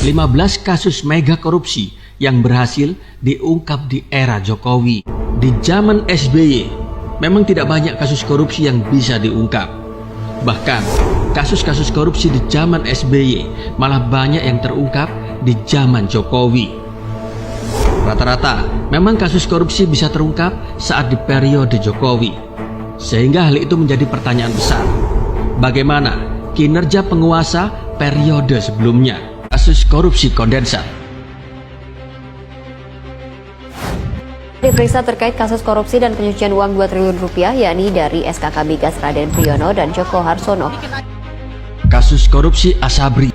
15 kasus mega korupsi yang berhasil diungkap di era Jokowi. Di zaman SBY, memang tidak banyak kasus korupsi yang bisa diungkap. Bahkan, kasus-kasus korupsi di zaman SBY malah banyak yang terungkap di zaman Jokowi. Rata-rata, memang kasus korupsi bisa terungkap saat di periode Jokowi. Sehingga hal itu menjadi pertanyaan besar. Bagaimana kinerja penguasa periode sebelumnya? Kasus korupsi kondensat. Diperiksa terkait kasus korupsi dan pencucian uang 2 triliun rupiah, yakni dari SKK Migas Raden Priyono dan Joko Harsono. Kasus korupsi Asabri.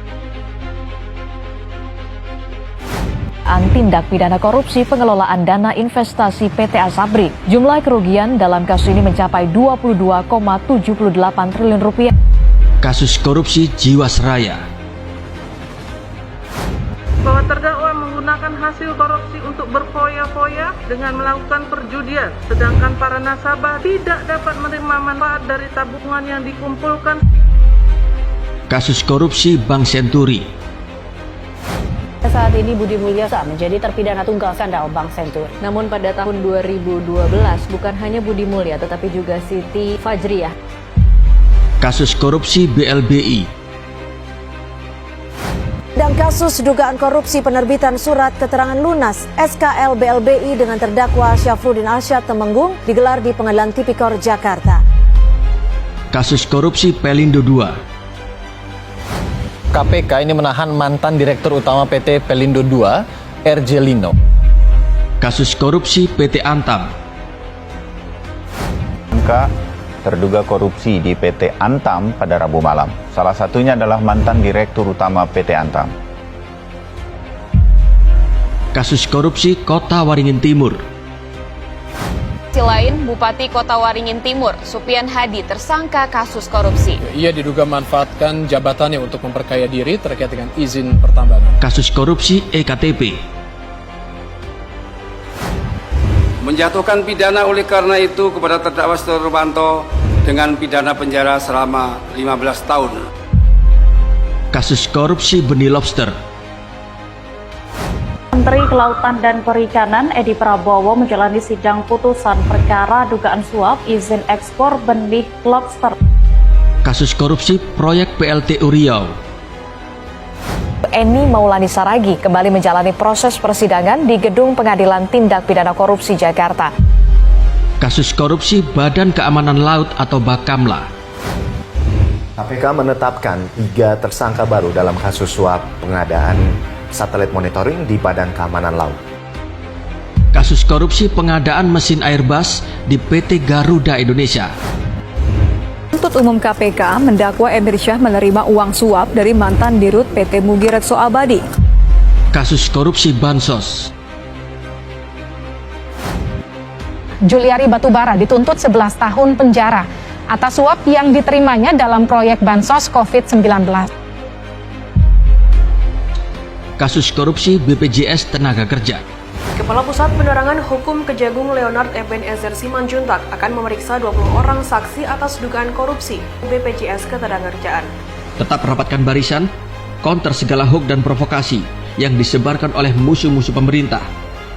Tindak pidana korupsi pengelolaan dana investasi PT Asabri. Jumlah kerugian dalam kasus ini mencapai 22,78 triliun rupiah. Kasus korupsi Jiwasraya. Bahwa terdakwa menggunakan hasil korupsi untuk berfoya-foya dengan melakukan perjudian, sedangkan para nasabah tidak dapat menerima manfaat dari tabungan yang dikumpulkan. Kasus korupsi Bank Senturi. Saat ini Budi Mulya menjadi terpidana tunggal skandal Bank Senturi. Namun pada tahun 2012 bukan hanya Budi Mulya tetapi juga Siti Fajriah. Kasus korupsi BLBI. Dan kasus dugaan korupsi penerbitan surat keterangan lunas SKL BLBI dengan terdakwa Syafruddin Arsyad Temenggung digelar di Pengadilan Tipikor Jakarta. Kasus korupsi Pelindo II. KPK ini menahan mantan Direktur Utama PT Pelindo II, R.J. Lino. Kasus korupsi PT Antam. Terduga korupsi di PT Antam pada Rabu malam. Salah satunya adalah mantan Direktur Utama PT Antam. Kasus korupsi Kota Waringin Timur. Di lain, Bupati Kota Waringin Timur, Supian Hadi, tersangka kasus korupsi. Ia diduga manfaatkan jabatannya untuk memperkaya diri terkait dengan izin pertambangan. Kasus korupsi EKTP. Menjatuhkan pidana oleh karena itu kepada terdakwa Setia Novanto dengan pidana penjara selama 15 tahun. Kasus korupsi benih lobster. Menteri Kelautan dan Perikanan Edi Prabowo menjalani sidang putusan perkara dugaan suap izin ekspor benih lobster. Kasus korupsi proyek PLTU Riau. Eni Maulani Saragi kembali menjalani proses persidangan di Gedung Pengadilan Tindak Pidana Korupsi Jakarta. Kasus korupsi Badan Keamanan Laut atau Bakamla. KPK menetapkan 3 tersangka baru dalam kasus suap pengadaan satelit monitoring di Badan Keamanan Laut. Kasus korupsi pengadaan mesin Airbus di PT Garuda Indonesia. Penuntut Umum KPK mendakwa Emir Syah menerima uang suap dari mantan Dirut PT Mugi Rekso Abadi. Kasus korupsi Bansos. Juliari Batubara dituntut 11 tahun penjara atas suap yang diterimanya dalam proyek Bansos COVID-19. Kasus korupsi BPJS Tenaga Kerja. Kepala Pusat Penerangan Hukum Kejagung Leonard Ebenezer Simanjuntak akan memeriksa 20 orang saksi atas dugaan korupsi BPJS Ketenagakerjaan. Tetap rapatkan barisan, counter segala hoax dan provokasi yang disebarkan oleh musuh-musuh pemerintah.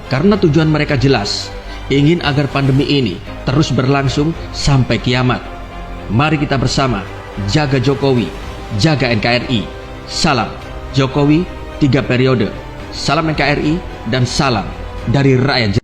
Karena tujuan mereka jelas, ingin agar pandemi ini terus berlangsung sampai kiamat. Mari kita bersama jaga Jokowi, jaga NKRI. Salam Jokowi 3 periode. Salam NKRI dan salam dari rakyat.